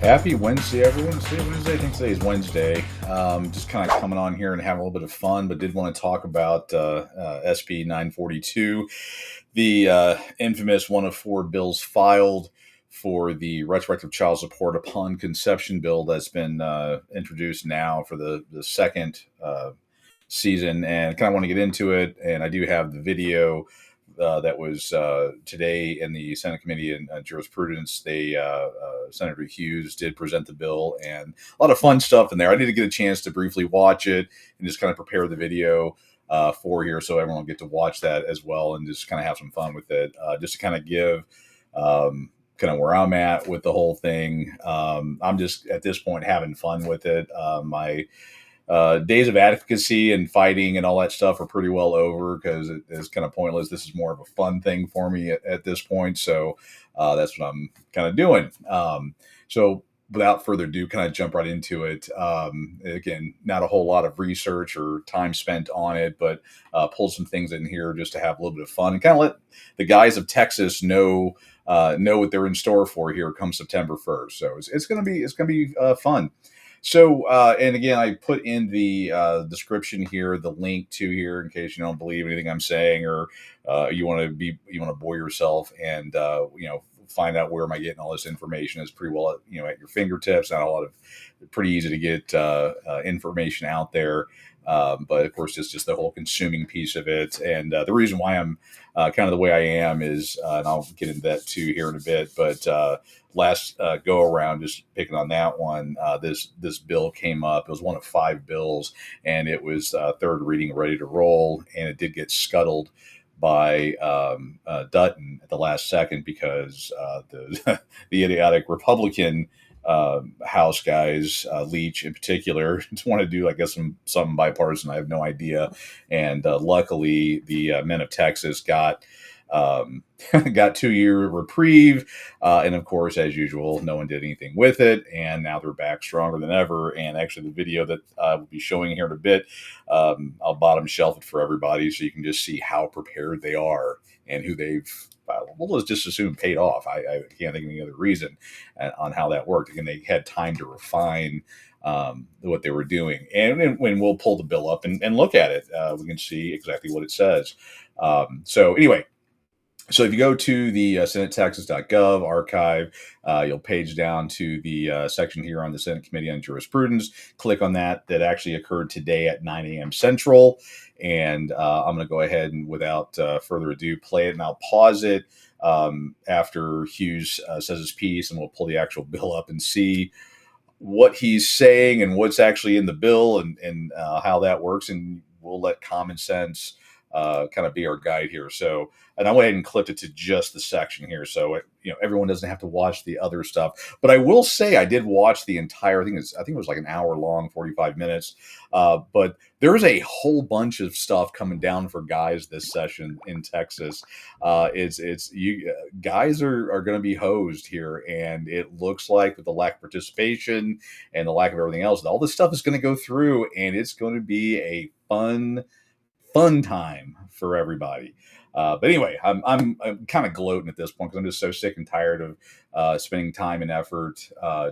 Happy Wednesday, everyone. Today Wednesday. I think today is Wednesday. Just kind of coming on here and having a little bit of fun, but did want to talk about SB 942, the infamous one of four bills filed for the retroactive child support upon conception bill that's been introduced now for the second season, and kind of want to get into it. And I do have the video that was today in the Senate Committee on Jurisprudence. Senator Hughes did present the bill, and a lot of fun stuff in there. I need to get a chance to briefly watch it and just kind of prepare the video for here, so everyone will get to watch that as well and just kind of have some fun with it. Just to kind of give kind of where I'm at with the whole thing. I'm just at this point having fun with it. My days of advocacy and fighting and all that stuff are pretty well over because it's kind of pointless. This is more of a fun thing for me at this point. So that's what I'm kind of doing. So without further ado, kind of jump right into it. Again, not a whole lot of research or time spent on it, but pull some things in here just to have a little bit of fun and kind of let the guys of Texas know what they're in store for here come September 1st. So it's going to be fun. So, and again, I put in the description here the link to here in case you don't believe anything I'm saying, or you want to bore yourself and find out where am I getting all this information. It's pretty well at your fingertips. Not a lot of pretty easy to get information out there. But of course, it's just the whole consuming piece of it. And the reason why I'm kind of the way I am is, and I'll get into that too here in a bit, but last go around, just picking on that one, this bill came up. It was one of five bills, and it was third reading, ready to roll, and it did get scuttled by Dutton at the last second because the the idiotic Republican House guys, Leach in particular, just want to do, I guess, some bipartisan. I have no idea. And luckily, the men of Texas got 2-year reprieve, and of course, as usual, no one did anything with it. And now they're back stronger than ever. And actually, the video that we'll be showing here in a bit, I'll bottom shelf it for everybody so you can just see how prepared they are and who they've. Well, let's just assume paid off. I can't think of any other reason on how that worked. Again, they had time to refine what they were doing. And when we'll pull the bill up and look at it, we can see exactly what it says. So anyway, so if you go to the senatetexas.gov archive, you'll page down to the section here on the Senate Committee on Jurisprudence. Click on that. That actually occurred today at 9 a.m. Central. And I'm going to go ahead and, without further ado, play it. And I'll pause it after Hughes says his piece, and we'll pull the actual bill up and see what he's saying and what's actually in the bill and how that works. And we'll let common sense kind of be our guide here. So, and I went ahead and clipped it to just the section here, so everyone doesn't have to watch the other stuff. But I will say I did watch the entire thing. I think it was like an hour long, 45 minutes. But there's a whole bunch of stuff coming down for guys this session in Texas. It's you guys are going to be hosed here, and it looks like with the lack of participation and the lack of everything else, all this stuff is going to go through, and it's going to be a fun time for everybody. But anyway, I'm kind of gloating at this point because I'm just so sick and tired of spending time and effort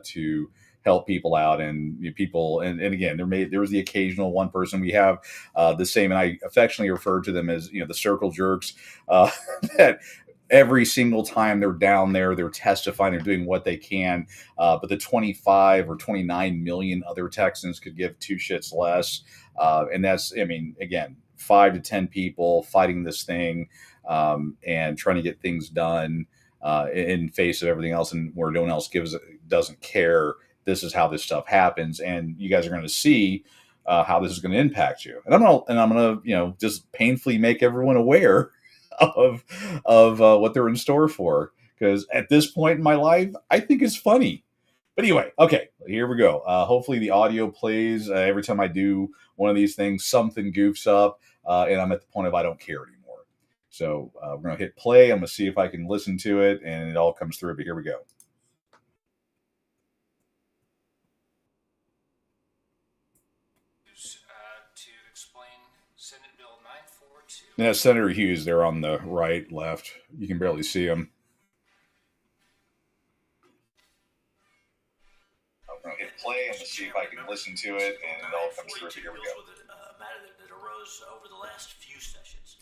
to help people out and people. And again, there was the occasional one person. We have the same, and I affectionately refer to them as the circle jerks that. Every single time they're down there, they're testifying, they're doing what they can. But the 25 or 29 million other Texans could give two shits less. And that's, again, 5 to 10 people fighting this thing and trying to get things done in face of everything else, and where no one else doesn't care. This is how this stuff happens, and you guys are going to see how this is going to impact you. And I'm gonna just painfully make everyone aware of what they're in store for, because at this point in my life, I think it's funny. But anyway, okay, here we go. Hopefully the audio plays. Every time I do one of these things, something goofs up, and I'm at the point of I don't care anymore. So we're going to hit play. I'm going to see if I can listen to it, and it all comes through. But here we go. To explain Senate Bill 942. Yeah, Senator Hughes, they're on the right, left. You can barely see him. I'll hit play and see if I can listen to it, and it all comes through. Here we go. With a matter that arose over the last few sessions,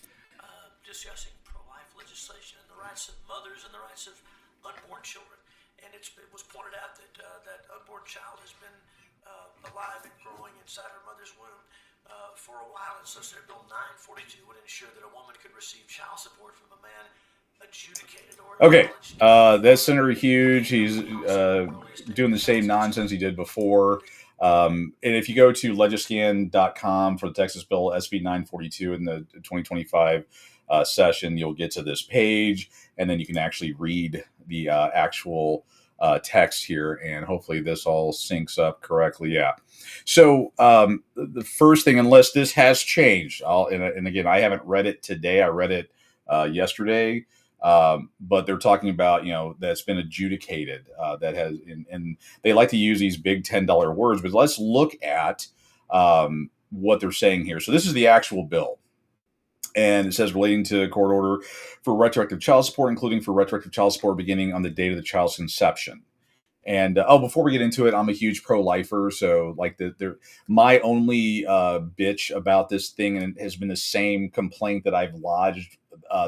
discussing pro-life legislation and the rights of mothers and the rights of unborn children. And it was pointed out that that unborn child has been alive and growing inside her mother's womb for a while. And so Senate Bill 942 would ensure that a woman could receive child support from a man adjudicated or okay. That's Senator Hughes. He's doing the same nonsense he did before. And if you go to legiscan.com for the Texas Bill SB 942 in the 2025 session, you'll get to this page, and then you can actually read the actual text here, and hopefully this all syncs up correctly. Yeah. So the first thing, unless this has changed, and again, I haven't read it today. I read it yesterday. But they're talking about, that's been adjudicated, that has, and they like to use these big $10 words, but let's look at what they're saying here. So this is the actual bill. And it says relating to a court order for retroactive child support, including for retroactive child support beginning on the date of the child's conception. And before we get into it, I'm a huge pro-lifer, so like my only bitch about this thing, and it has been the same complaint that I've lodged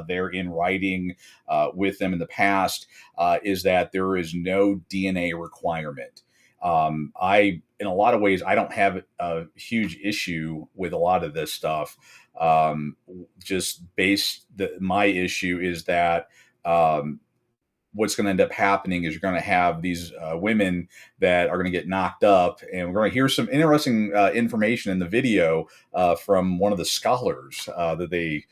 there in writing with them in the past, is that there is no DNA requirement. In a lot of ways, I don't have a huge issue with a lot of this stuff. My issue is that what's going to end up happening is you're going to have these women that are going to get knocked up, and we're going to hear some interesting information in the video from one of the scholars that they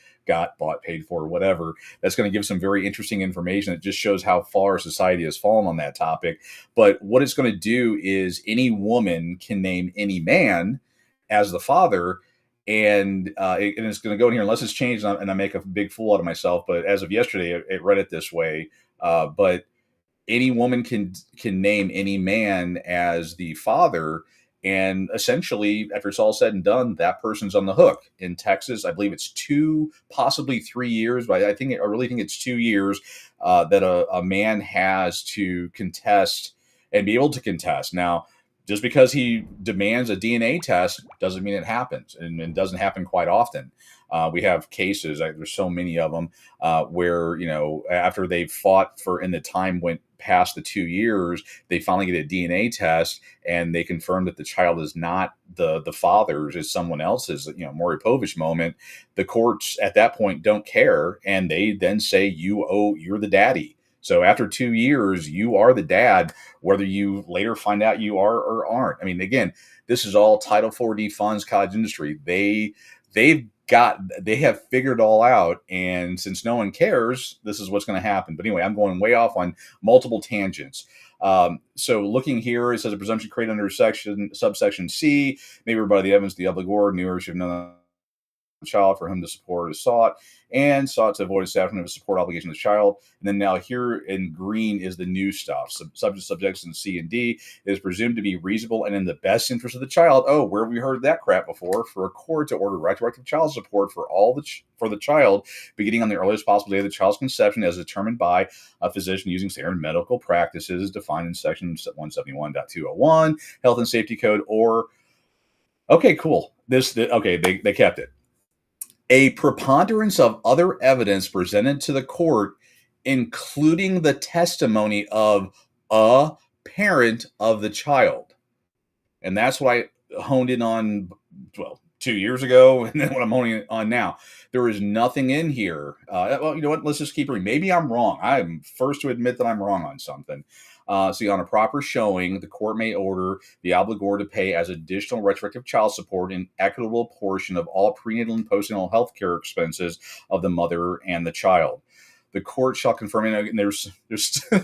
bought, paid for, or whatever. That's going to give some very interesting information that just shows how far society has fallen on that topic. But what it's going to do is any woman can name any man as the father, and it's going to go in here unless it's changed, and I make a big fool out of myself. But as of yesterday, it read it this way. But any woman can name any man as the father, and essentially, after it's all said and done, that person's on the hook. In Texas, I believe it's 2, possibly 3 years, but I really think it's 2 years that a man has to contest and be able to contest. Now, just because he demands a DNA test doesn't mean it happens, and it doesn't happen quite often. We have cases, there's so many of them, where, after they've fought and the time went past the 2 years, they finally get a DNA test and they confirm that the child is not the father's, is someone else's, Maury Povich moment. The courts at that point don't care, and they then say, you're the daddy. So after 2 years, you are the dad, whether you later find out you are or aren't. I mean, again, this is all Title 4D funds, cottage industry. They have figured it all out, and since no one cares, this is what's going to happen. But anyway, I'm going way off on multiple tangents. So looking here, it says a presumption created under subsection C, maybe by the evidence the obligor knew or should have known the child for whom the support is sought, and sought to avoid establishment of a support obligation to the child. And then now here in green is the new stuff. Subjects C and D is presumed to be reasonable and in the best interest of the child. Oh, where have we heard that crap before? For a court to order retroactive child support for the child beginning on the earliest possible day of the child's conception, as determined by a physician using standard medical practices defined in section 171.201 Health and Safety Code. Or okay, cool. They kept it. A preponderance of other evidence presented to the court, including the testimony of a parent of the child. And that's what I honed in on, 2 years ago, and then what I'm honing on now. There is nothing in here. Well, you know what? Let's just keep reading. Maybe I'm wrong. I'm first to admit that I'm wrong on something. See, on a proper showing, the court may order the obligor to pay as additional retroactive child support an equitable portion of all prenatal and postnatal health care expenses of the mother and the child. The court shall confirm, and there's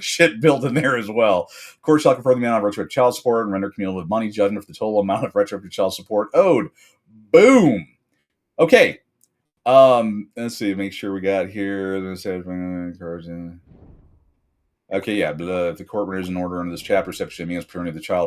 shit built in there as well. The court shall confirm the amount of retroactive child support and render cumulative money judgment for the total amount of retroactive child support owed. Boom. Okay. Let's see. Make sure we got here. Okay, yeah. If the court renders an order under this chapter establishing the means paternity of the child,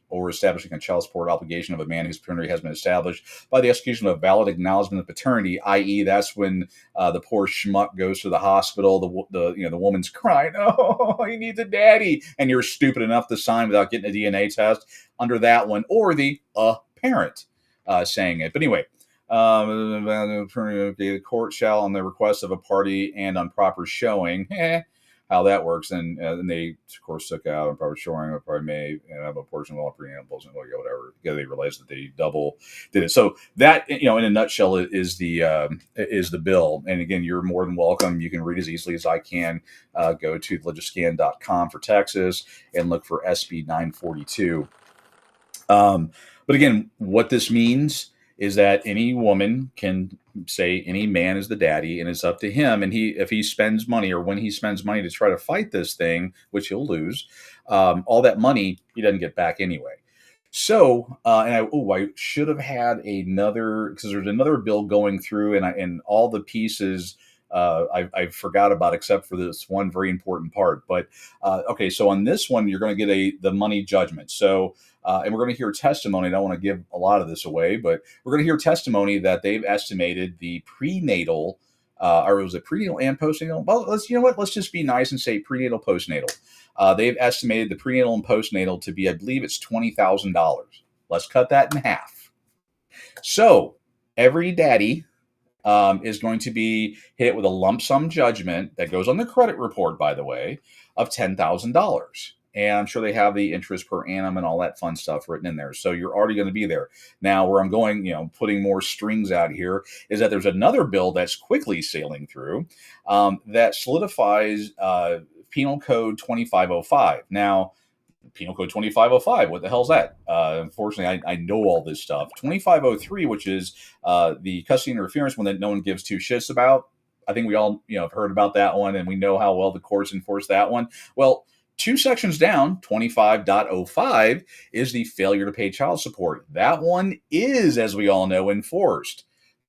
or establishing a child support obligation of a man whose paternity has been established by the execution of a valid acknowledgement of paternity, i.e., that's when the poor schmuck goes to the hospital. The woman's crying, "Oh, he needs a daddy," and you're stupid enough to sign without getting a DNA test under that one, or the parent saying it. But anyway. The court shall, on the request of a party and on proper showing, how that works. And then they, of course, took out and probably showing or probably may have a portion of all preambles and whatever. Yeah, they realized that they double did it. So that, in a nutshell, is the bill. And again, you're more than welcome. You can read as easily as I can. Go to legiscan.com for Texas and look for SB 942. But again, what this means is that any woman can say any man is the daddy, and it's up to him. And if he spends money, or when he spends money to try to fight this thing, which he'll lose, all that money he doesn't get back anyway. So, I should have had another, because there's another bill going through, and all the pieces I forgot about, except for this one very important part. But okay, so on this one, you're going to get the money judgment. So. And we're going to hear testimony. I don't want to give a lot of this away, but we're going to hear testimony that they've estimated the prenatal, or was it prenatal and postnatal? Well, let's just be nice and say prenatal, postnatal. They've estimated the prenatal and postnatal to be, I believe it's $20,000. Let's cut that in half. So every daddy is going to be hit with a lump sum judgment that goes on the credit report, by the way, of $10,000. And I'm sure they have the interest per annum and all that fun stuff written in there. So you're already going to be there. Now, where I'm going, putting more strings out here, is that there's another bill that's quickly sailing through that solidifies Penal Code 2505. Now, Penal Code 2505, what the hell's that? Unfortunately, I know all this stuff. 2503, which is the custody interference one that no one gives two shits about. I think we all have heard about that one, and we know how well the courts enforce that one. Well, 2 sections down, 25.05, is the failure to pay child support. That one is, as we all know, enforced.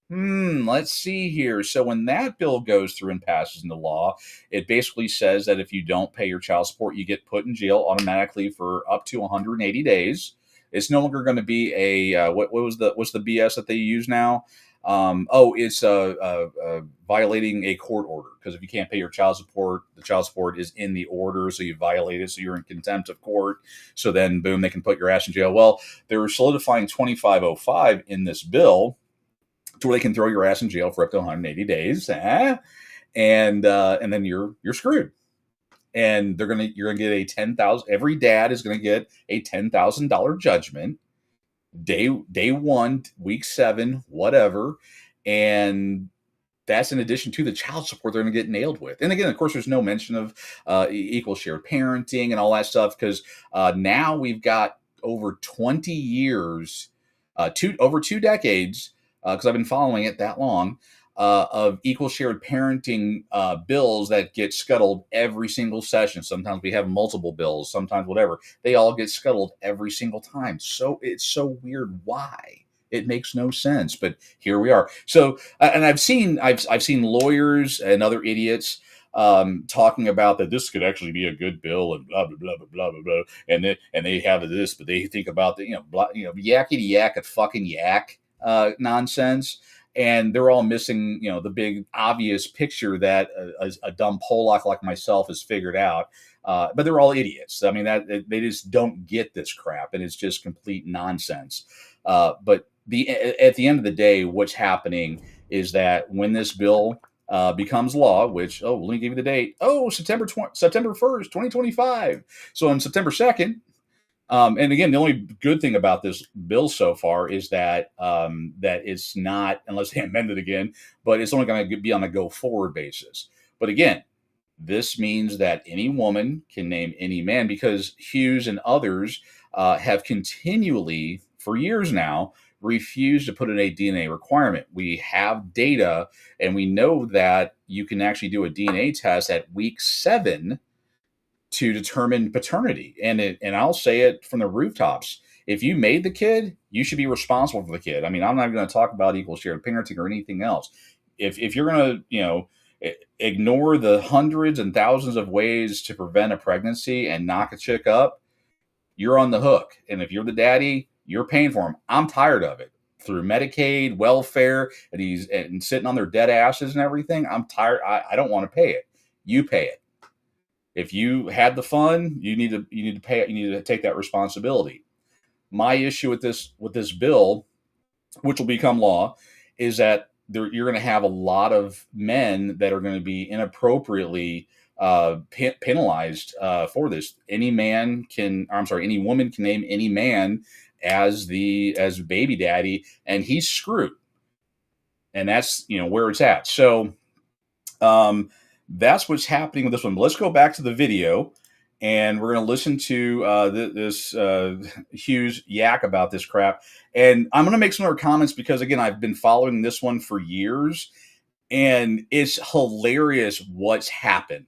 Let's see here. So when that bill goes through and passes into law, it basically says that if you don't pay your child support, you get put in jail automatically for up to 180 days. It's no longer going to be a what's the BS that they use now? It's violating a court order, because if you can't pay your child support, the child support is in the order, so you violate it, so you're in contempt of court. So then, boom, they can put your ass in jail. Well, they're solidifying 2505 in this bill to where they can throw your ass in jail for up to 180 days, and then you're screwed. And you're gonna get a $10,000. Every dad is gonna get a $10,000 judgment. Day 1, week 7, whatever, and that's in addition to the child support they're going to get nailed with. And again, of course, there's no mention of equal shared parenting and all that stuff, because now we've got over 20 years, over 2 decades, because I've been following it that long, of equal shared parenting bills that get scuttled every single session. Sometimes we have multiple bills, sometimes whatever. They all get scuttled every single time. So it's so weird. Why? It makes no sense. But here we are. So, and I've seen lawyers and other idiots talking about that this could actually be a good bill and blah blah blah blah blah blah. And they have this, but they think about the yakety yak at fucking yak nonsense. And they're all missing, the big obvious picture that a dumb Pollock like myself has figured out. But they're all idiots. I mean, that they just don't get this crap, and it's just complete nonsense. But at the end of the day, what's happening is that when this bill becomes law, which let me give you the date. September 1st, 2025. So on September 2nd. And again, the only good thing about this bill so far is that that it's not, unless they amend it again, but it's only going to be on a go forward basis. But again, this means that any woman can name any man, because Hughes and others have continually, for years now, refused to put in a DNA requirement. We have data, and we know that you can actually do a DNA test at week 7 to determine paternity. And I'll say it from the rooftops. If you made the kid, you should be responsible for the kid. I mean, I'm not going to talk about equal shared parenting or anything else. If you're going to, Ignore the hundreds and thousands of ways to prevent a pregnancy and knock a chick up. You're on the hook. And if you're the daddy, you're paying for him. I'm tired of it. Through Medicaid, welfare, and sitting on their dead asses and everything. I'm tired. I don't want to pay it. You pay it. If you had the fun, you need to pay it. You need to take that responsibility. My issue with this bill, which will become law, is that you're going to have a lot of men that are going to be inappropriately penalized for this. Any woman can name any man as baby daddy, and he's screwed. And that's where it's at. So that's what's happening with this one. But let's go back to the video, and we're going to listen to this Hughes yak about this crap. And I'm going to make some other comments because, again, I've been following this one for years, and it's hilarious what's happened.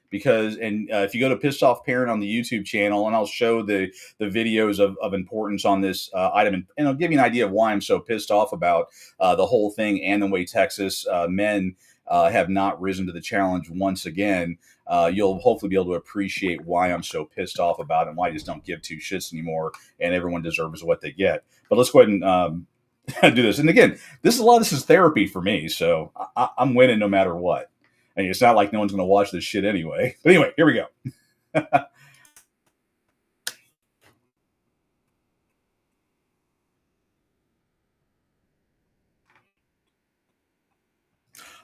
Because, if you go to Pissed Off Parent on the YouTube channel, and I'll show the videos of importance on this item, and I'll give you an idea of why I'm so pissed off about the whole thing and the way Texas men have not risen to the challenge once again. You'll hopefully be able to appreciate why I'm so pissed off about it and why I just don't give two shits anymore, and everyone deserves what they get. But let's go ahead and do this. And again, this is therapy for me, so I'm winning no matter what. I mean, it's not like no one's going to watch this shit anyway. But anyway, here we go.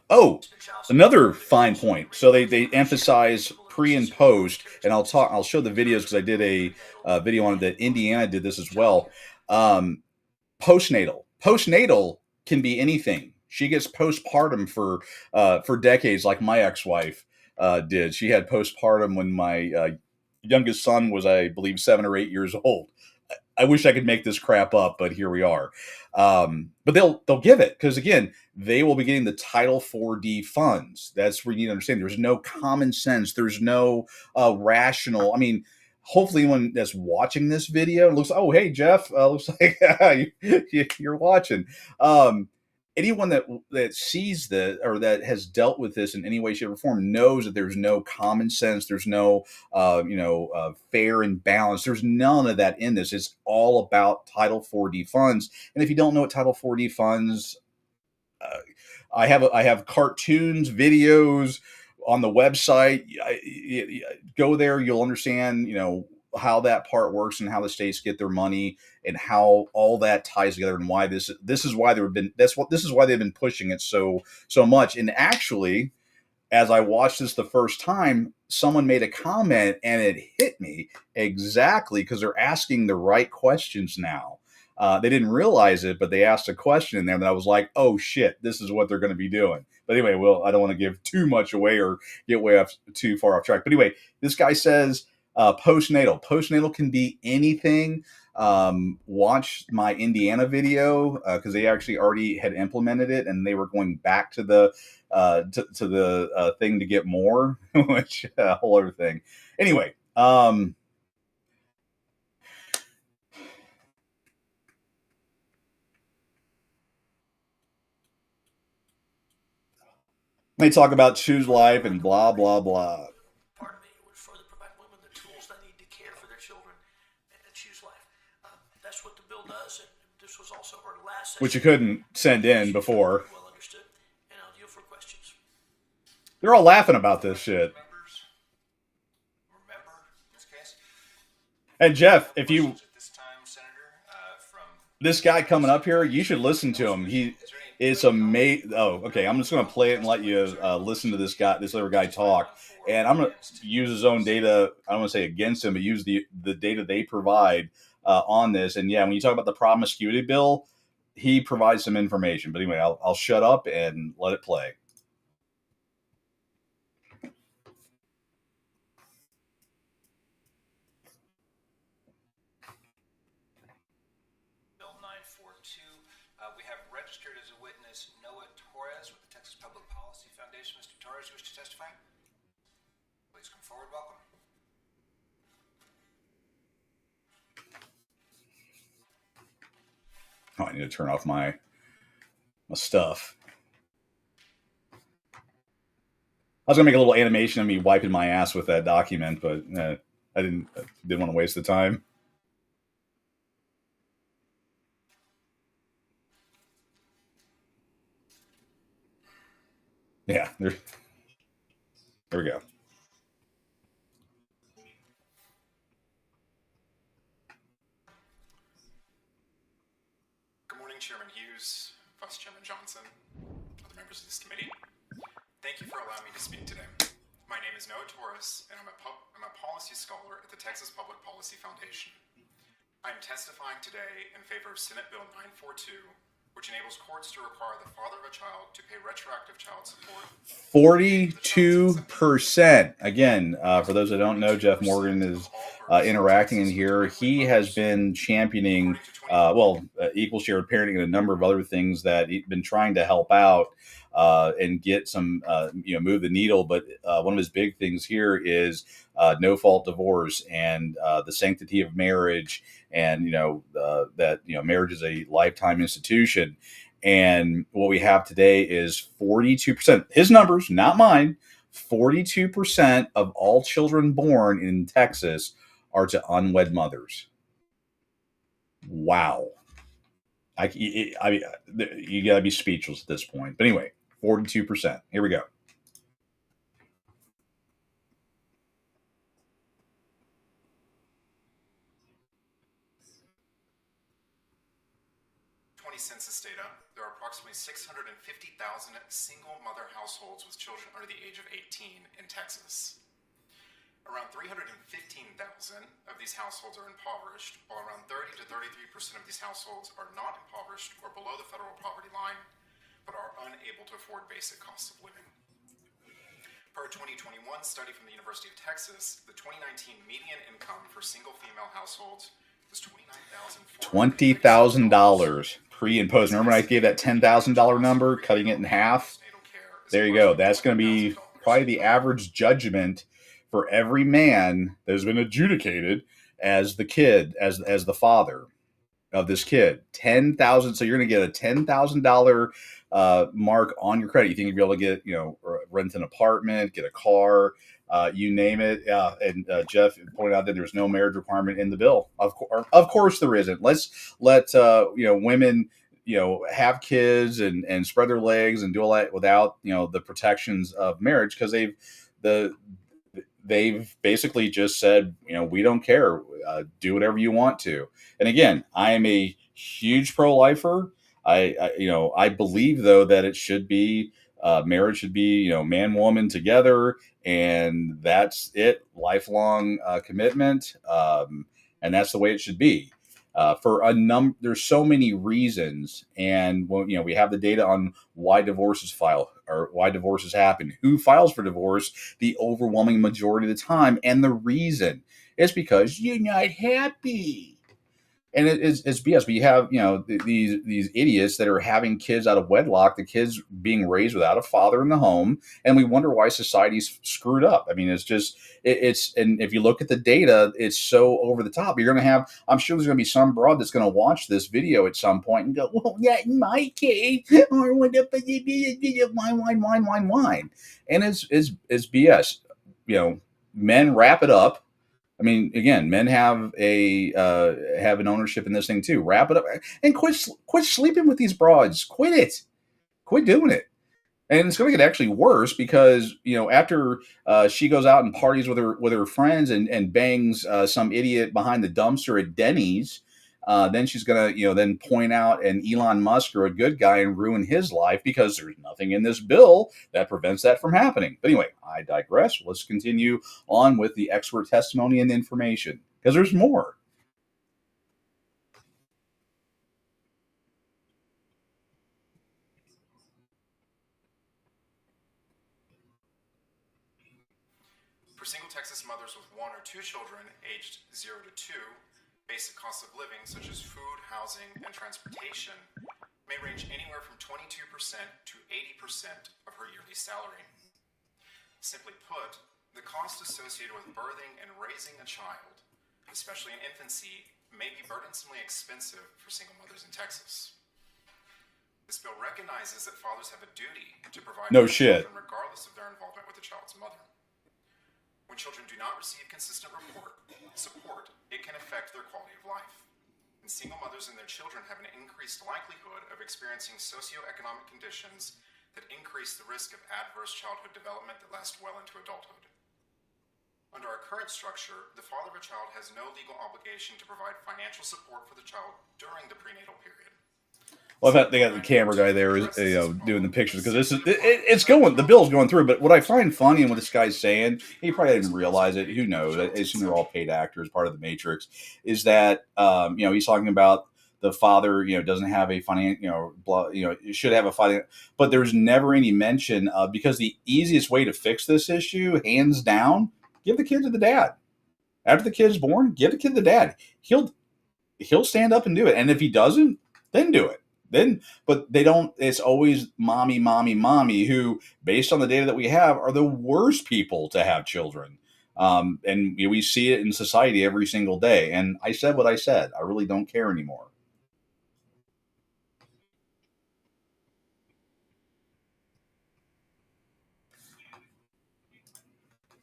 Oh, another fine point. So they emphasize pre and post, and I'll show the videos because I did a video on it that Indiana did this as well. Postnatal can be anything. She gets postpartum for decades, like my ex-wife did. She had postpartum when my youngest son was, I believe, 7 or 8 years old. I wish I could make this crap up, but here we are. But they'll give it because, again, they will be getting the Title 4D funds. That's where you need to understand. There's no common sense. There's no rational. I mean, hopefully, anyone that's watching this video looks. Oh, hey, Jeff. Looks like you're watching. Anyone that sees this or that has dealt with this in any way, shape, or form knows that there's no common sense. There's no, fair and balance. There's none of that in this. It's all about Title 4D funds. And if you don't know what Title 4D funds, I have cartoons, videos on the website. Go there, you'll understand, how that part works and how the states get their money and how all that ties together and why this is why they've been pushing it so much. And actually, as I watched this the first time, someone made a comment and it hit me exactly because they're asking the right questions now. They didn't realize it, but they asked a question in there, and I was like, "Oh shit, this is what they're going to be doing." But anyway, I don't want to give too much away or get too far off track. But anyway, this guy says postnatal. Postnatal can be anything. Watch my Indiana video because they actually already had implemented it, and they were going back to the thing to get more, which a whole other thing. Anyway. They talk about choose life and blah, blah, blah. Pardon me, would further provide women the tools they need to care for their children and choose life. That's what the bill does, and this was also our last session. Which you couldn't send in before. Well understood, and I'll yield for questions. They're all laughing about this shit. Remember this case? And Jeff, if you this guy coming up here, you should listen to him. It's amazing. Oh, okay. I'm just going to play it and let you listen to this other guy talk. And I'm going to use his own data. I don't want to say against him, but use the data they provide on this. And yeah, when you talk about the promiscuity bill, he provides some information. But anyway, I'll shut up and let it play. Bill 942. We have registered as a witness Noah Torres with the Texas Public Policy Foundation. Mr. Torres, you wish to testify? Please come forward. Welcome. Oh, I need to turn off my stuff. was gonna make a little animation of me wiping my ass with that document, but I didn't want to waste the time. Yeah, there we go. Good morning, Chairman Hughes, Vice Chairman Johnson, other members of this committee. Thank you for allowing me to speak today. My name is Noah Torres, and I'm a policy scholar at the Texas Public Policy Foundation. I am testifying today in favor of Senate Bill 942, which enables courts to require the father of a child to pay retroactive child support. 42%. Again, for those that don't know, Jeff Morgan is interacting in here. He has been championing, equal shared parenting and a number of other things that he's been trying to help out and get some, move the needle. But one of his big things here is no fault divorce and the sanctity of marriage, and that marriage is a lifetime institution. And what we have today is 42%. His numbers, not mine. 42% of all children born in Texas are to unwed mothers. Wow. You gotta be speechless at this point. But anyway, 42%. Here we go. Census data, there are approximately 650,000 single mother households with children under the age of 18 in Texas. Around 315,000 of these households are impoverished, while around 30 to 33% of these households are not impoverished or below the federal poverty line, but are unable to afford basic costs of living. Per a 2021 study from the University of Texas, the 2019 median income for single female households was $20,000 pre and post. Remember when I gave that $10,000 number, cutting it in half? There you go. That's going to be probably the average judgment for every man that has been adjudicated as the kid, as the father of this kid. $10,000. So you're going to get a $10,000 mark on your credit. You think you'll be able to get, rent an apartment, get a car, you name it. And Jeff pointed out that there's no marriage requirement in the bill. Of course there isn't. Let's let women have kids and spread their legs and do all that without the protections of marriage, because they've basically just said, we don't care, do whatever you want to. And again, I am a huge pro-lifer. I believe though that it should be marriage should be man woman together, and that's it, lifelong commitment, and that's the way it should be. There's so many reasons, and we have the data on why divorces file or why divorces happen, who files for divorce the overwhelming majority of the time, and the reason is because you're not happy. And it's BS. But you have these idiots that are having kids out of wedlock, the kids being raised without a father in the home, and we wonder why society's screwed up. I mean, and if you look at the data, it's so over the top. I'm sure there's going to be some broad that's going to watch this video at some point and go, "Well, not in my case," or whatever. Wine. And it's BS. Men wrap it up. I mean, again, men have an ownership in this thing too. Wrap it up and quit sleeping with these broads. Quit it. Quit doing it. And it's going to get actually worse because after she goes out and parties with her friends and bangs some idiot behind the dumpster at Denny's, then she's going to then point out an Elon Musk or a good guy and ruin his life because there's nothing in this bill that prevents that from happening. But anyway, I digress. Let's continue on with the expert testimony and information, because there's more. For single Texas mothers with 1 or 2 children aged 0 to 2, basic costs of living, such as food, housing, and transportation, may range anywhere from 22% to 80% of her yearly salary. Simply put, the cost associated with birthing and raising a child, especially in infancy, may be burdensomely expensive for single mothers in Texas. This bill recognizes that fathers have a duty to provide No for their shit. children regardless of their involvement with the child's mother. When children do not receive consistent support, it can affect their quality of life. And single mothers and their children have an increased likelihood of experiencing socioeconomic conditions that increase the risk of adverse childhood development that last well into adulthood. Under our current structure, the father of a child has no legal obligation to provide financial support for the child during the prenatal period. Well, I thought they got the camera guy there, doing the pictures because it's going. The bill's going through. But what I find funny and what this guy's saying, he probably didn't realize it. Who knows? I assume they're all paid actors, part of the Matrix. Is that he's talking about the father, doesn't have a should have a finance, but there's never any mention of, because the easiest way to fix this issue, hands down, give the kid to the dad. After the kid's born, give the kid to the dad. He'll stand up and do it, and if he doesn't, then do it. But they don't. It's always mommy, who, based on the data that we have, are the worst people to have children. And we see it in society every single day. And I said what I said. I really don't care anymore.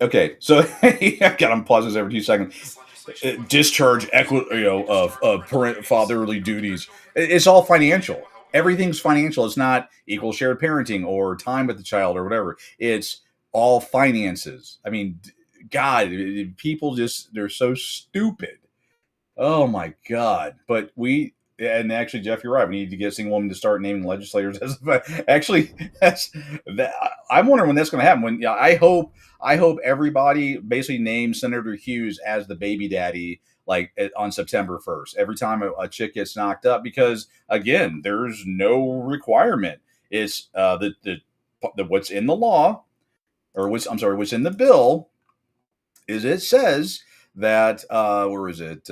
Okay, so I got him pauses every 2 seconds. Discharge of fatherly duties. It's all financial. Everything's financial. It's not equal shared parenting or time with the child or whatever. It's all finances. I mean, God, people they're so stupid. Oh my God. But and actually, Jeff, you're right. We need to get a single woman to start naming legislators as. Actually, I'm wondering when that's going to happen. I hope everybody basically names Senator Hughes as the baby daddy, like on September 1st. Every time a chick gets knocked up, because again, there's no requirement. It's the what's in the law, or what's in the bill, is it says that where is it?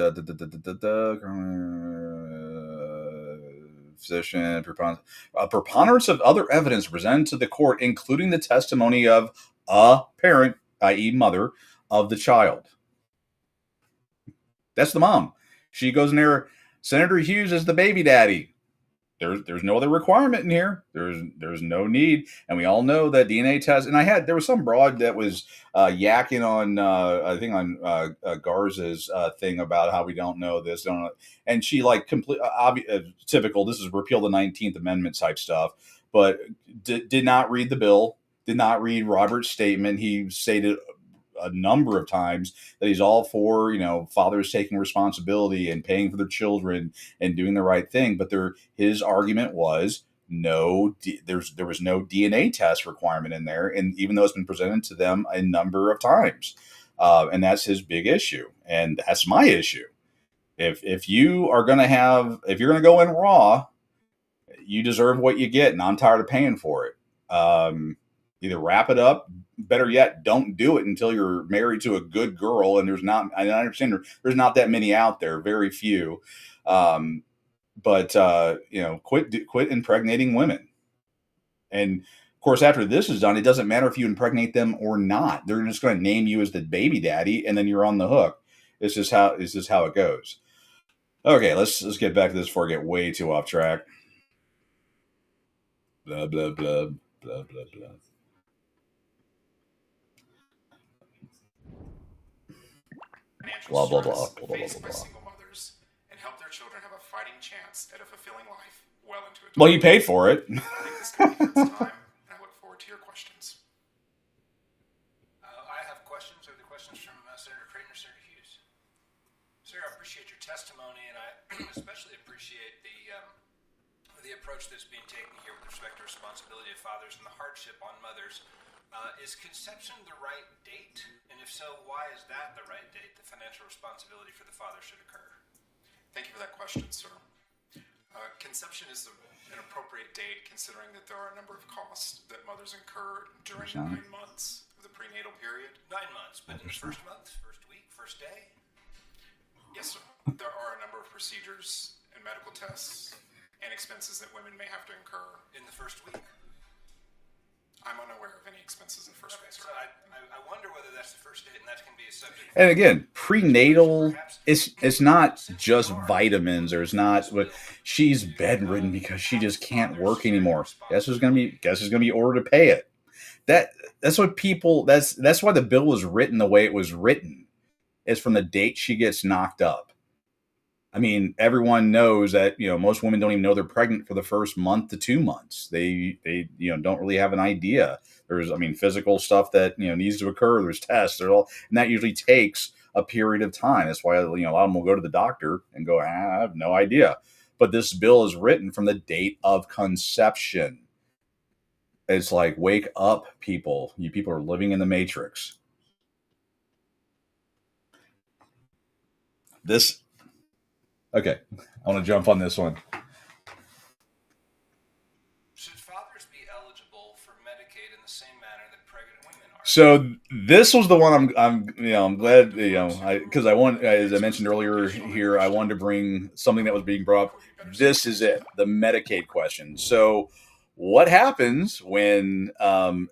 Physician, preponderance of other evidence presented to the court, including the testimony of a parent, i.e. mother, of the child. That's the mom. She goes in there, Senator Hughes is the baby daddy. There's no other requirement in here. There's no need. And we all know that DNA test, and there was some broad that was yakking on, I think on Garza's thing about how we don't know this, and she typical, this is repeal the 19th Amendment type stuff, but did not read the bill, did not read Robert's statement. He stated a number of times that he's all for, fathers taking responsibility and paying for their children and doing the right thing. But his argument was there was no DNA test requirement in there. And even though it's been presented to them a number of times, and that's his big issue. And that's my issue. If you're going to go in raw, you deserve what you get. And I'm tired of paying for it. Either wrap it up. Better yet, don't do it until you're married to a good girl. And I understand there's not that many out there, very few. But quit impregnating women. And of course, after this is done, it doesn't matter if you impregnate them or not. They're just going to name you as the baby daddy, and then you're on the hook. This is how it goes. Okay, let's get back to this before I get way too off track. Blah blah blah blah blah blah. Blah blah blah blah blah blah blah. Single mothers and help their children have a fighting chance at a fulfilling life well into adulthood. Well, you paid for it. I think this concludes time, and I look forward to your questions. I have questions. Are the questions from Senator Creighton or Senator Hughes? Sir, I appreciate your testimony, and I especially appreciate the approach that's being taken here with respect to responsibility of fathers and the hardship on mothers. Is conception the right date? And if so, why is that the right date the financial responsibility for the father should occur? Thank you for that question, sir. Conception is an appropriate date, considering that there are a number of costs that mothers incur during the 9 months of the prenatal period. 9 months, but in the first month, first week, first day? Yes, sir. There are a number of procedures and medical tests and expenses that women may have to incur. In the first week? I'm unaware of any expenses at First Okay, Base. so I wonder whether that's the first date, and that can be a subject. And again, prenatal, it's not just vitamins, or it's not, but she's bedridden because she just can't work anymore. Guess who's gonna be ordered to pay it. That's what people, that's why the bill was written the way it was written, is from the date she gets knocked up. I mean, everyone knows that, most women don't even know they're pregnant for the first month to 2 months. They don't really have an idea. There's, physical stuff that, needs to occur. There's tests, and that usually takes a period of time. That's why, a lot of them will go to the doctor and go, I have no idea. But this bill is written from the date of conception. It's like, wake up, people. You people are living in the Matrix. Okay, I want to jump on this one. Should fathers be eligible for Medicaid in the same manner that pregnant women are? So this was the one I'm glad, because I want, as I mentioned earlier here, I wanted to bring something that was being brought up. This is it, the Medicaid question. So what happens when,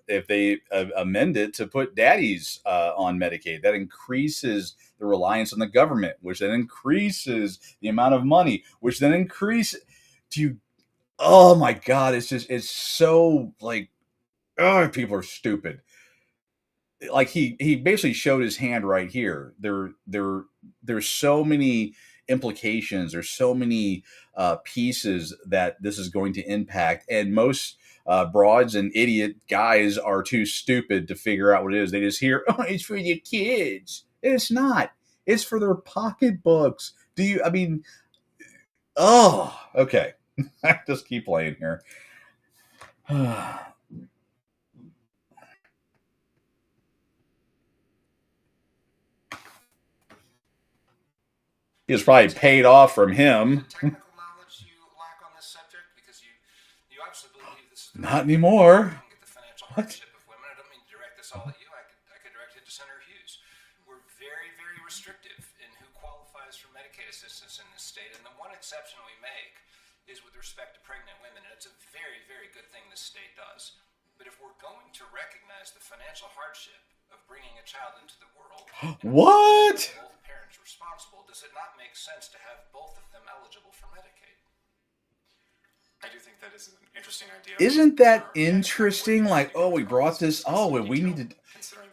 if they amend it to put daddies on Medicaid? That increases the reliance on the government, which then increases the amount of money, which then increases. Oh my God, it's so like, oh, people are stupid. Like he basically showed his hand right here. There's so many implications. There's so many pieces that this is going to impact, and most broads and idiot guys are too stupid to figure out what it is. They just hear, "Oh, it's for your kids." It's not. It's for their pocketbooks. Oh, okay. I just keep playing here. He was probably paid off from him. Technical knowledge you lack on this subject, because you obviously believe this is the Not anymore. Get the financial hardship of women. I don't mean to direct this all at you. I could direct it to Senator Hughes. We're very, very restrictive in who qualifies for Medicaid assistance in this state, and the one exception we make is with respect to pregnant women, and it's a very, very good thing this state does. But if we're going to recognize the financial hardship of bringing a child into the world, what? Both parents responsible, does it not make sense to have both of them eligible for Medicaid? I do think that is an interesting idea. Isn't that interesting? Like, oh, we brought this. Oh, we need to.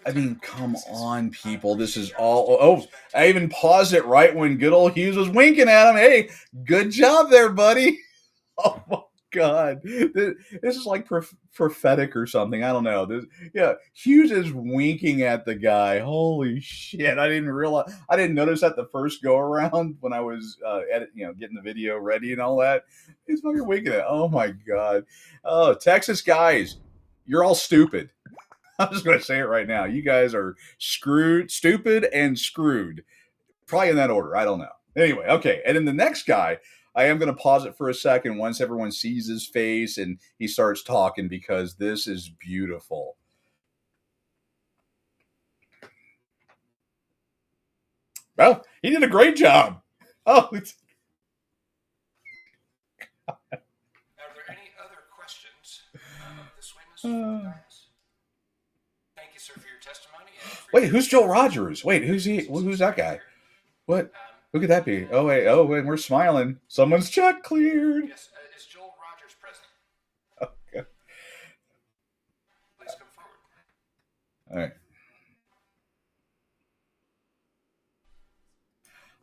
I mean, come on, people. This is all. Oh, I even paused it right when good old Hughes was winking at him. Hey, good job there, buddy. Oh my God, this is like prophetic or something. I don't know. Hughes is winking at the guy. Holy shit! I didn't notice that the first go around when I was getting the video ready and all that. He's fucking winking at. Oh my God. Oh, Texas guys, you're all stupid. I'm just going to say it right now. You guys are screwed, stupid, and screwed. Probably in that order. I don't know. Anyway, okay. And then the next guy, I am going to pause it for a second once everyone sees his face and he starts talking, because this is beautiful. Well, he did a great job. Oh, Are there any other questions of this witness? Thank you, sir, for your testimony. Wait, who's Joel Rogers? Wait, who's he? Who's that guy? What? Who could that be? Oh, wait. Oh, and we're smiling. Someone's check cleared. Yes, is Joel Rogers present? Okay. Please come forward. All right.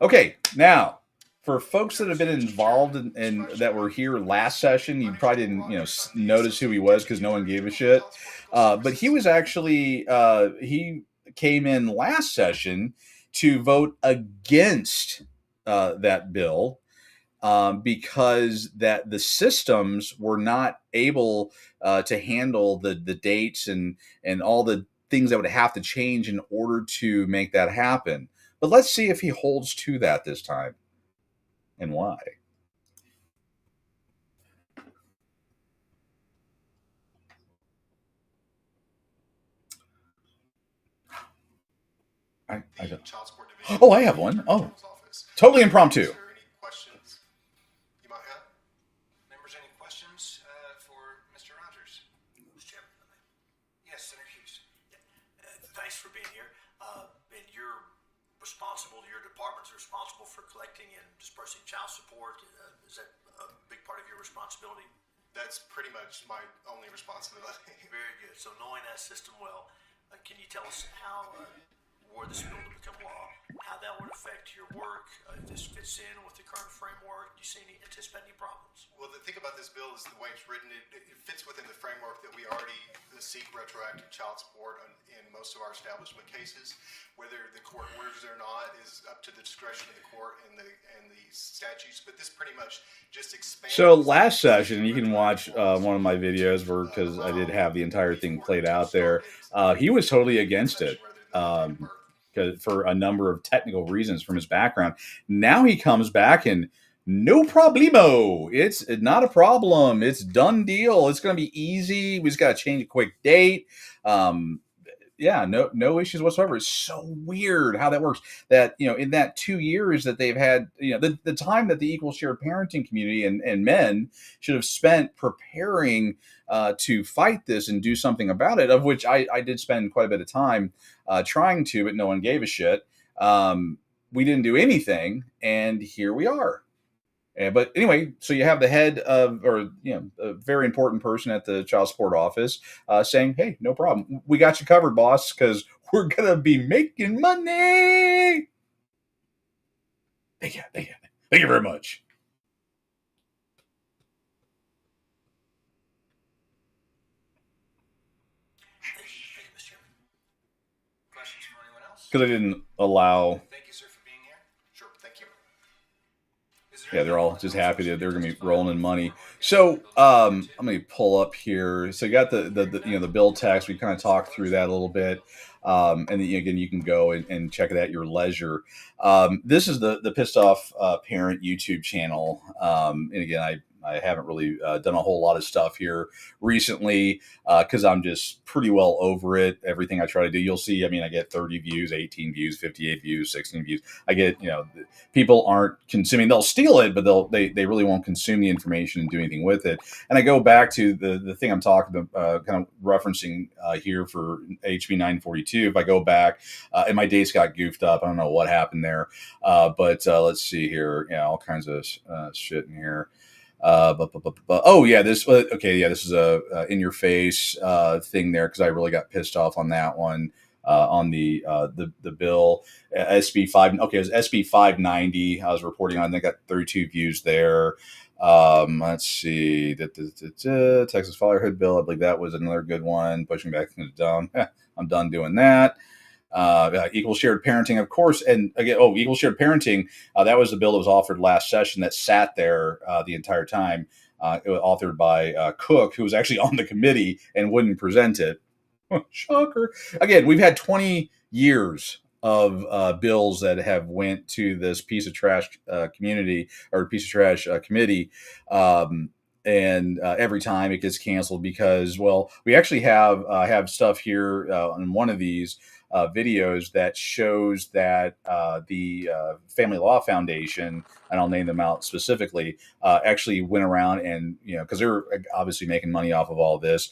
Okay, now, for folks that have been involved in that were here last session, you probably didn't notice who he was because no one gave a shit. But he was actually he came in last session to vote against that bill because that the systems were not able to handle the dates and all the things that would have to change in order to make that happen. But let's see if he holds to that this time, and why. I don't. Child Support Division. Oh, I have one. Oh, totally impromptu. Is there any questions you might have? Members, any questions for Mr. Rogers? responsible for collecting and dispersing child support? Is that a big part of your responsibility? That's pretty much my only responsibility. Very good. So knowing that system well, can you tell us how, were this bill to become law, how that would affect your work, if this fits in with the current framework? Do you anticipate any problems? Well, the thing about this bill is the way it's written, it fits within the framework that we already seek retroactive child support in most of our establishment cases. Whether the court orders it or not is up to the discretion of the court and the statutes, but this pretty much just expands. So last session, you can watch one of my videos because I did have the entire thing played out there. He was totally against it. For a number of technical reasons from his background. Now he comes back and no problemo. It's not a problem. It's done deal. It's going to be easy. We just got to change a quick date. Yeah, no issues whatsoever. It's so weird how that works. That, in that 2 years that they've had, the time that the equal shared parenting community and men should have spent preparing to fight this and do something about it, of which I did spend quite a bit of time trying to, but no one gave a shit. We didn't do anything, and here we are. But anyway, so you have the head of, or a very important person at the child support office saying, "Hey, no problem. We got you covered, boss, because we're gonna be making money." Thank you very much. Thank you, Mr. Chairman. Questions from anyone else? Because I didn't allow. Thank you, sir, for being here. Sure, thank you. Yeah, they're all just happy that they're going to be rolling in money. So I'm going to pull up here. So you got the bill text. We kind of talked through that a little bit. And then, again, you can go and check it at your leisure. This is the Pissed Off Parent YouTube channel. And again, I haven't really done a whole lot of stuff here recently because I'm just pretty well over it. Everything I try to do, you'll see. I mean, I get 30 views, 18 views, 58 views, 16 views. I get, people aren't consuming. They'll steal it, but they really won't consume the information and do anything with it. And I go back to the thing I'm talking about, kind of referencing here for HB 942. If I go back, and my dates got goofed up. I don't know what happened there, but let's see here. All kinds of shit in here. Oh yeah, this is a in your face thing there, because I really got pissed off on that one on the bill SB 5. Okay, it was SB 590. I was reporting on. They got 32 views there. Let's see, Texas Fatherhood Bill. I believe that was another good one. Pushing back from the dumb. I'm done doing that. Equal shared parenting, of course, and again, equal shared parenting. That was the bill that was offered last session that sat there the entire time. It was authored by Cook, who was actually on the committee and wouldn't present it. Shocker! Again, we've had 20 years of bills that have went to this piece of trash community or piece of trash committee. And every time it gets canceled because, we actually have stuff here on one of these videos that shows that the Family Law Foundation, and I'll name them out specifically, actually went around and, because they're obviously making money off of all this,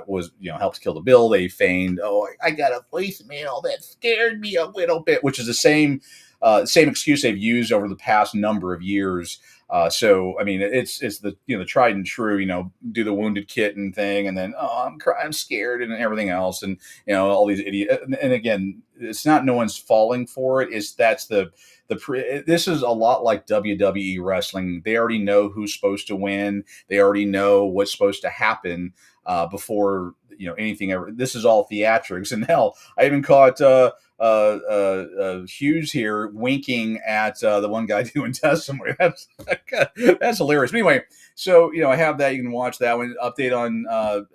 was, helped kill the bill. They feigned, I got a voicemail that scared me a little bit, which is the same excuse they've used over the past number of years. So, I mean, it's the, the tried and true, do the wounded kitten thing, and then, I'm scared and everything else. And, all these idiots. And again, it's not, no one's falling for it. This is a lot like WWE wrestling. They already know who's supposed to win. They already know what's supposed to happen, before, anything ever. This is all theatrics. And hell, I even caught, Hughes here winking at the one guy doing testimony. That's hilarious. But anyway, so I have that. You can watch that one. Update on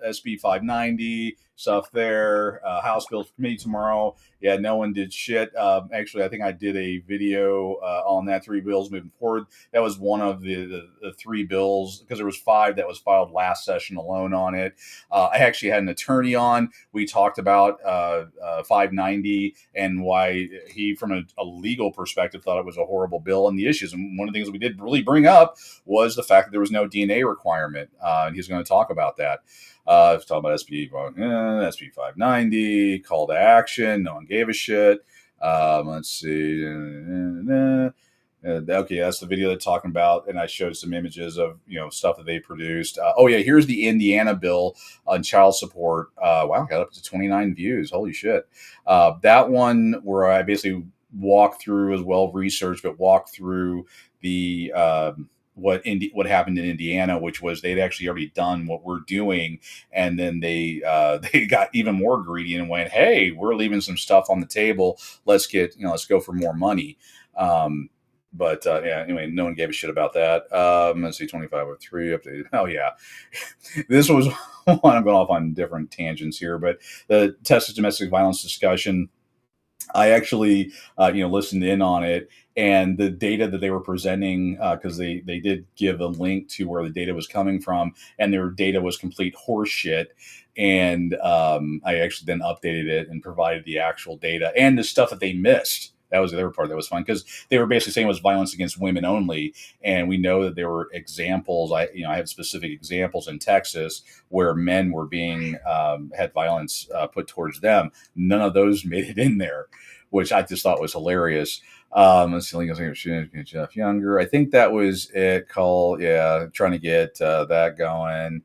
SB 590 stuff there. House Bills Committee tomorrow. Yeah, no one did shit. Actually, I think I did a video on that 3 bills moving forward. That was one of the 3 bills, because there was 5 that was filed last session alone on it. I actually had an attorney on. We talked about 590 and why he, from a legal perspective, thought it was a horrible bill and the issues. And one of the things we did really bring up was the fact that there was no DNA requirement. And he's going to talk about that. I was talking about SB 590, call to action. No one gave a shit. Let's see. Okay, that's the video they're talking about, and I showed some images of stuff that they produced. Oh yeah, here's the Indiana bill on child support. Wow, got up to 29 views. Holy shit! That one where I basically walk through, as well researched, but walk through the what happened in Indiana, which was they'd actually already done what we're doing, and then they they got even more greedy and went, "Hey, we're leaving some stuff on the table. Let's go for more money." But yeah, anyway, no one gave a shit about that. Let's see, 2503 update. Oh yeah, this was one. I'm going off on different tangents here, but the Texas domestic violence discussion, I actually listened in on it, and the data that they were presenting, because they did give a link to where the data was coming from, and their data was complete horseshit. And I actually then updated it and provided the actual data and the stuff that they missed. That was the other part that was fun, because they were basically saying it was violence against women only, and we know that there were examples. I have specific examples in Texas where men were being had violence put towards them. None of those made it in there, which I just thought was hilarious. Let's see, Jeff Younger. I think that was it. Trying to get that going.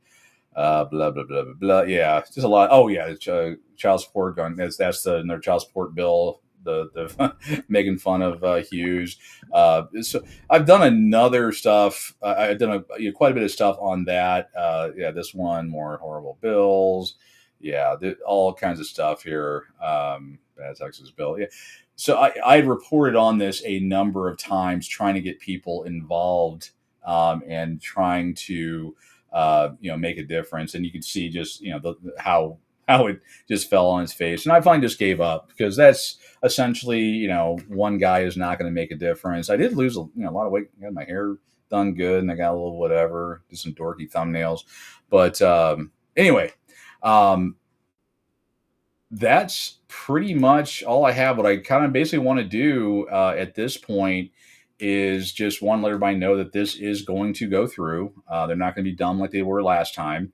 Blah blah blah blah blah. Yeah, just a lot. Oh yeah, child support going. That's another child support bill. The making fun of Hughes. So I've done another stuff. I've done quite a bit of stuff on that. This one, more horrible bills. Yeah, all kinds of stuff here. Bad Texas bill. Yeah. So I reported on this a number of times, trying to get people involved and trying to make a difference. And you can see just how it just fell on its face. And I finally just gave up, because that's essentially, one guy is not going to make a difference. I did lose a lot of weight. I got my hair done good, and I got a little whatever, did some dorky thumbnails. But anyway, that's pretty much all I have. What I kind of basically want to do at this point is just want to let everybody know that this is going to go through. They're not going to be dumb like they were last time.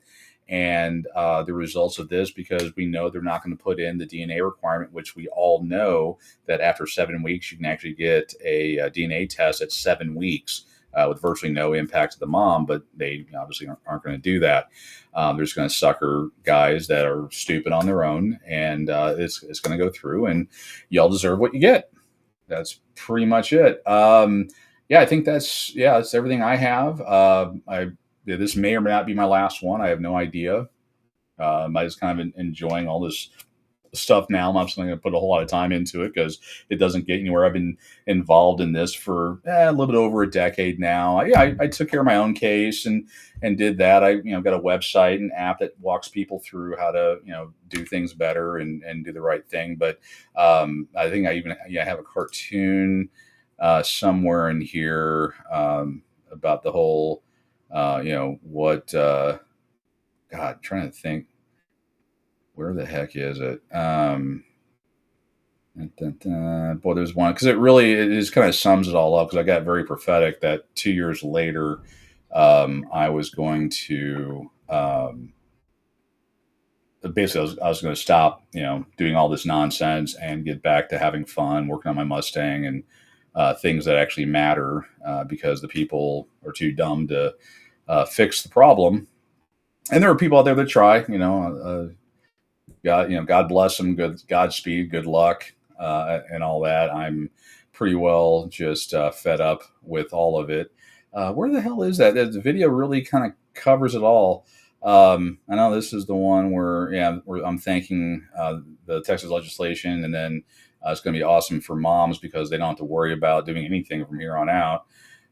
And the results of this, because we know they're not going to put in the DNA requirement, which we all know that after 7 weeks, you can actually get a DNA test at 7 weeks with virtually no impact to the mom. But they obviously aren't going to do that. They're just going to sucker guys that are stupid on their own, and it's going to go through, and y'all deserve what you get. That's pretty much it. I think that's everything I have. This may or may not be my last one. I have no idea. I'm just kind of enjoying all this stuff now. I'm just going to put a whole lot of time into it, because it doesn't get anywhere. I've been involved in this for a little bit over a decade now. I took care of my own case and did that. I got a website and app that walks people through how to do things better and do the right thing. But I think I even have a cartoon somewhere in here about the whole. God, trying to think, where the heck is it? Boy, there's one, because it just kind of sums it all up, because I got very prophetic that 2 years later, I was going to, basically I was going to stop, doing all this nonsense and get back to having fun, working on my Mustang and things that actually matter, because the people are too dumb to fix the problem. And there are people out there that try, God bless them, Godspeed, good luck, and all that. I'm pretty well just fed up with all of it. Where the hell is that? The video really kind of covers it all. I know this is the one where I'm thanking the Texas legislation, and then it's going to be awesome for moms, because they don't have to worry about doing anything from here on out.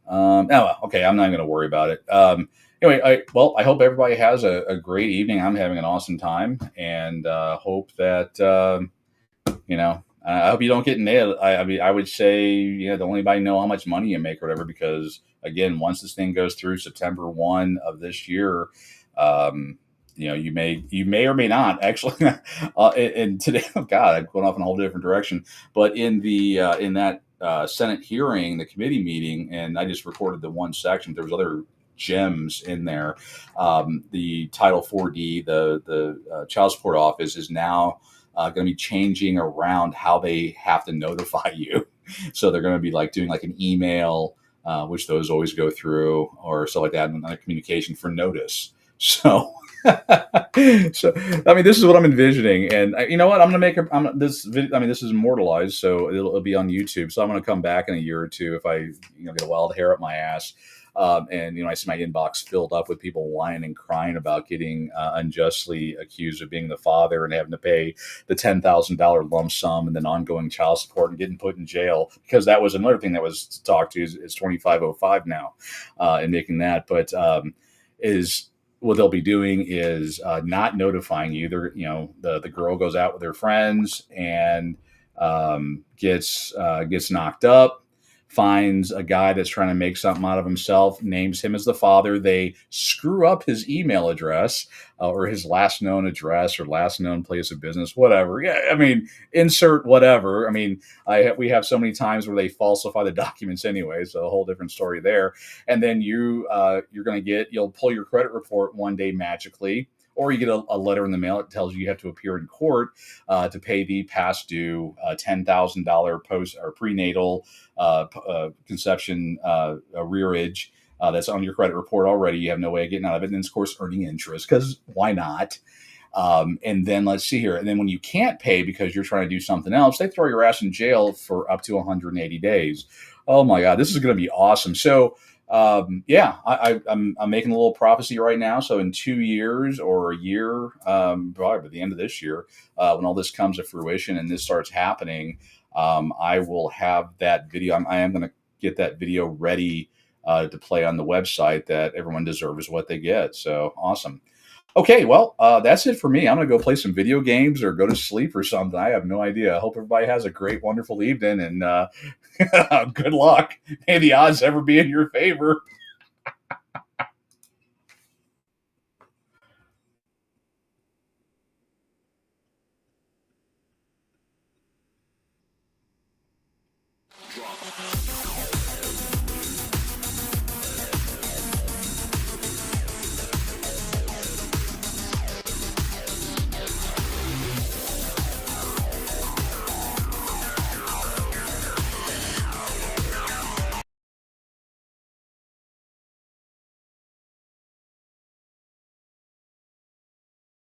Okay, I'm not going to worry about it. Anyway, I hope everybody has a great evening. I'm having an awesome time, and hope that I hope you don't get nailed. I would say don't let anybody know how much money you make or whatever, because again, once this thing goes through September 1 of this year, you may or may not actually. And today, oh God, I'm going off in a whole different direction. But in that Senate hearing, the committee meeting, and I just recorded the one section. There was other gems in there. The Title 4D, the Child Support Office, is now going to be changing around how they have to notify you. So they're going to be like doing like an email, which those always go through, or stuff like that, and a communication for notice. So, so I mean, this is what I'm envisioning, and you know what? I'm going to make this video. I mean, this is immortalized, so it'll be on YouTube. So I'm going to come back in a year or two if I get a wild hair up my ass. And I see my inbox filled up with people whining and crying about getting unjustly accused of being the father and having to pay the $10,000 lump sum and then ongoing child support and getting put in jail, because that was another thing that was talked to is 2505 now, and making that. But is what they'll be doing is not notifying you. The girl goes out with her friends and gets knocked up, finds a guy that's trying to make something out of himself, names him as the father. They screw up his email address or his last known address or last known place of business, whatever. Yeah, I mean, insert whatever. I mean, we have so many times where they falsify the documents anyway, so a whole different story there. And then you'll pull your credit report one day magically, or you get a letter in the mail that tells you have to appear in court to pay the past due $10,000 post or prenatal conception arrearage that's on your credit report already. You have no way of getting out of it. And then, of course, earning interest, because why not? And then let's see here. And then when you can't pay because you're trying to do something else, they throw your ass in jail for up to 180 days. Oh my God, this is going to be awesome. So I'm making a little prophecy right now. So in 2 years or a year, probably by the end of this year, when all this comes to fruition and this starts happening, I will have that video. I am going to get that video ready to play on the website. That everyone deserves what they get. So awesome. Okay, well, that's it for me. I'm going to go play some video games or go to sleep or something. I have no idea. I hope everybody has a great, wonderful evening, and good luck. May the odds ever be in your favor.